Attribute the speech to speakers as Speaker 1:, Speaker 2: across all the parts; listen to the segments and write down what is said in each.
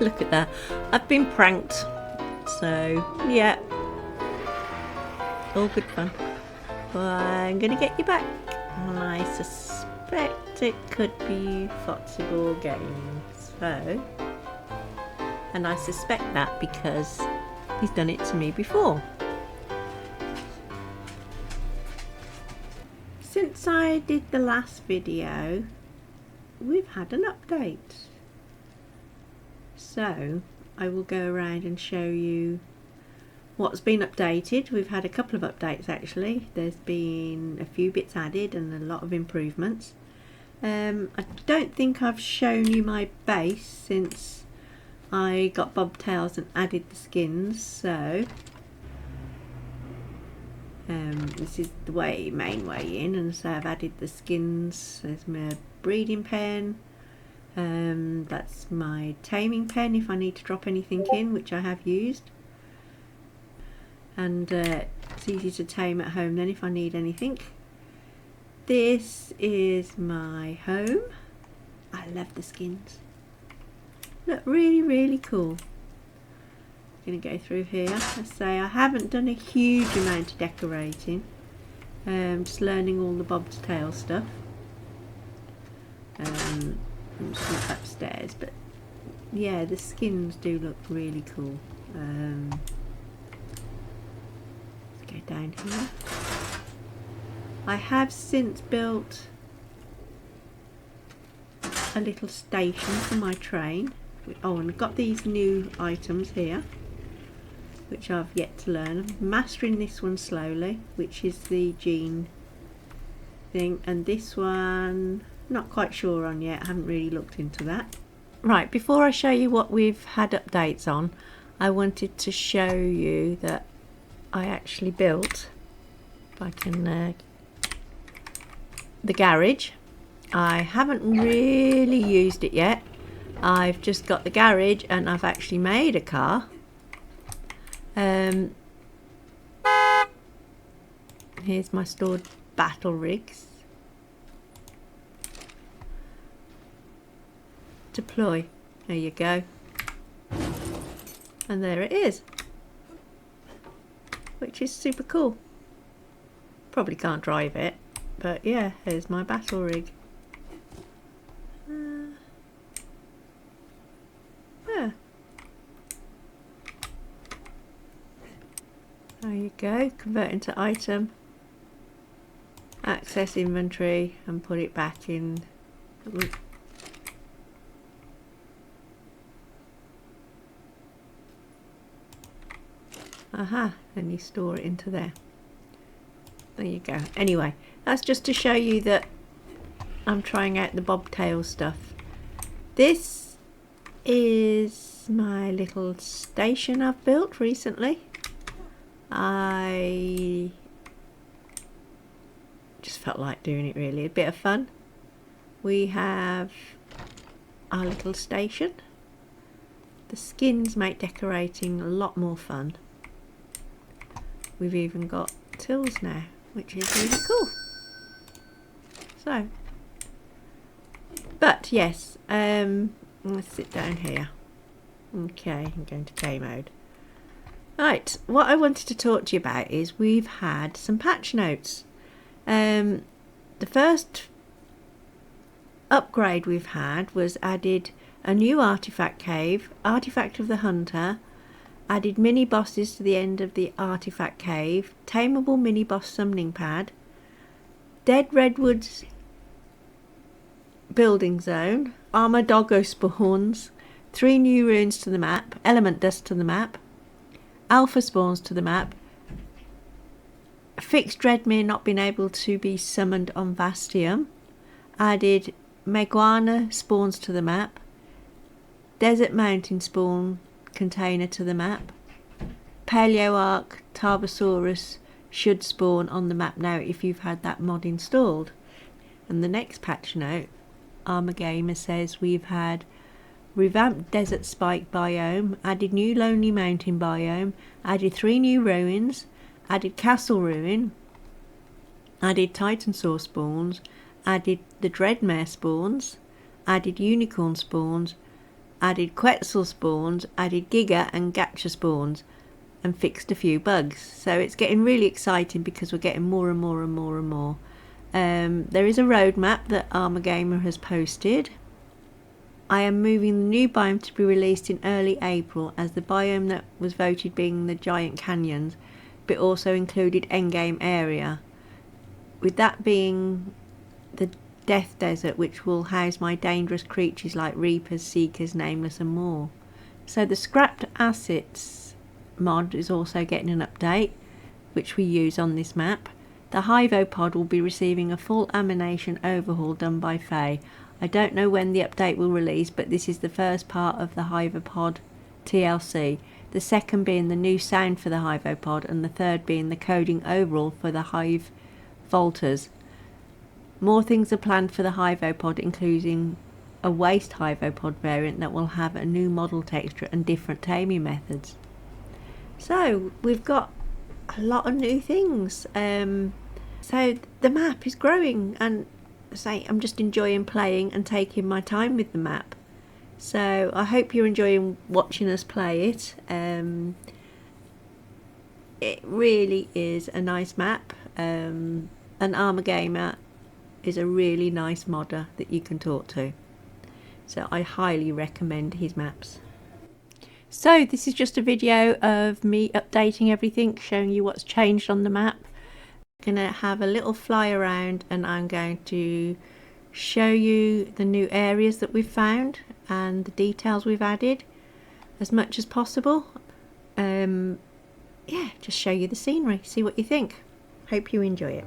Speaker 1: Look at that. I've been pranked. So, yeah. All good fun. But I'm going to get you back. And I suspect it could be Fotsibor again. So, and I suspect that because he's done it to me before. Since I did the last video, we've had an update. So I will go around and show you what's been updated. We've had a couple of updates actually. There's been a few bits added and a lot of improvements. I don't think I've shown you my base since I got bobtails and added the skins, so this is the main way in, and so I've added the skins. There's my breeding pen, that's my taming pen if I need to drop anything in, which I have used, and it's easy to tame at home then if I need anything. This is my home. I love the skins, look really cool. Going to go through here. I say I haven't done a huge amount of decorating, just learning all the bobtail stuff. I'm just upstairs, but yeah, the skins do look really cool. Let's go down here. I have since built a little station for my train. Oh, and I've got these new items here, which I've yet to learn. I'm mastering this one slowly, which is the gene thing, and this one not quite sure on yet. I haven't really looked into that. Right, before I show you what we've had updates on, I wanted to show you that I actually built, if I can, the garage. I haven't really used it yet. I've just got the garage and I've actually made a car. Here's my stored battle rigs. Deploy. There you go. And there it is. Which is super cool. Probably can't drive it, but yeah, here's my battle rig. Yeah. There you go. Convert into item. Access inventory and put it back in. Aha, and you store it into there. There you go. Anyway, that's just to show you that I'm trying out the bobtail stuff. This is my little station I've built recently. I just felt like doing it really, a bit of fun. We have our little station. The skins make decorating a lot more fun. We've even got tills now, which is really cool. So, but yes, let's sit down here. Okay, I'm going to K mode. Right, what I wanted to talk to you about is we've had some patch notes. The first upgrade we've had was added a new artifact cave, artifact of the hunter, added mini bosses to the end of the artifact cave, tameable mini boss summoning pad, dead redwoods building zone, Armangamer spawns, 3 new runes to the map, element dust to the map, alpha spawns to the map, fixed Dreadmere not being able to be summoned on Vastium, added Meguana spawns to the map, desert mountain spawn container to the map, Paleoarch Tarbosaurus should spawn on the map now if you've had that mod installed. And the next patch note, Armangamer says we've had revamped desert spike biome, added new lonely mountain biome, added 3 new ruins, added castle ruin, added Titansaur spawns, added the Dreadmere spawns, added unicorn spawns, added Quetzal spawns, added Giga and Gacha spawns, and fixed a few bugs. So it's getting really exciting because we're getting more and more and more and more. There is a roadmap that Armangamer has posted. I am moving the new biome to be released in early April, as the biome that was voted being the Giant Canyons, but also included endgame area, with that being the Death Desert, which will house my dangerous creatures like Reapers, Seekers, Nameless and more. So the Scrap Assets mod is also getting an update, which we use on this map. The HIVEOPOD will be receiving a full animation overhaul done by Faye. I don't know when the update will release, but this is the first part of the HIVEOPOD TLC, the second being the new sound for the HIVEOPOD, and the third being the coding overall for the Hive Vaulters. More things are planned for the HIVEOPOD, including a waste HIVEOPOD variant that will have a new model texture and different taming methods. So we've got a lot of new things. So the map is growing, and I'm just enjoying playing and taking my time with the map. So I hope you're enjoying watching us play it. It really is a nice map. And Armangamer is a really nice modder that you can talk to. So I highly recommend his maps. So this is just a video of me updating everything, showing you what's changed on the map. I'm going to have a little fly around, and I'm going to show you the new areas that we've found and the details we've added as much as possible. Yeah, just show you the scenery, see what you think. Hope you enjoy it.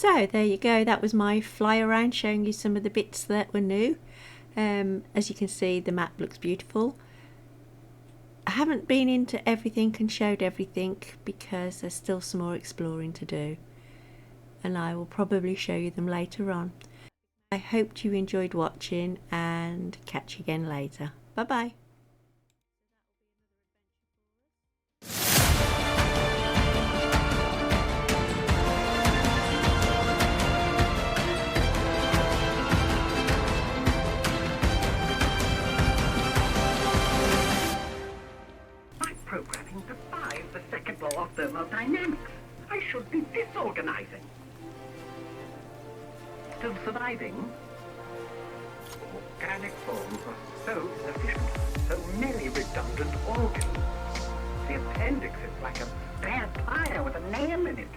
Speaker 1: So there you go, that was my fly around showing you some of the bits that were new. As you can see, the map looks beautiful. I haven't been into everything and showed everything because there's still some more exploring to do, and I will probably show you them later on. I hope you enjoyed watching and catch you again later. Bye bye.
Speaker 2: Programming defies the second law of thermodynamics. I should be disorganizing. Still surviving? Organic forms are so inefficient, so many redundant organs. The appendix is like a spare tire with a nail in it.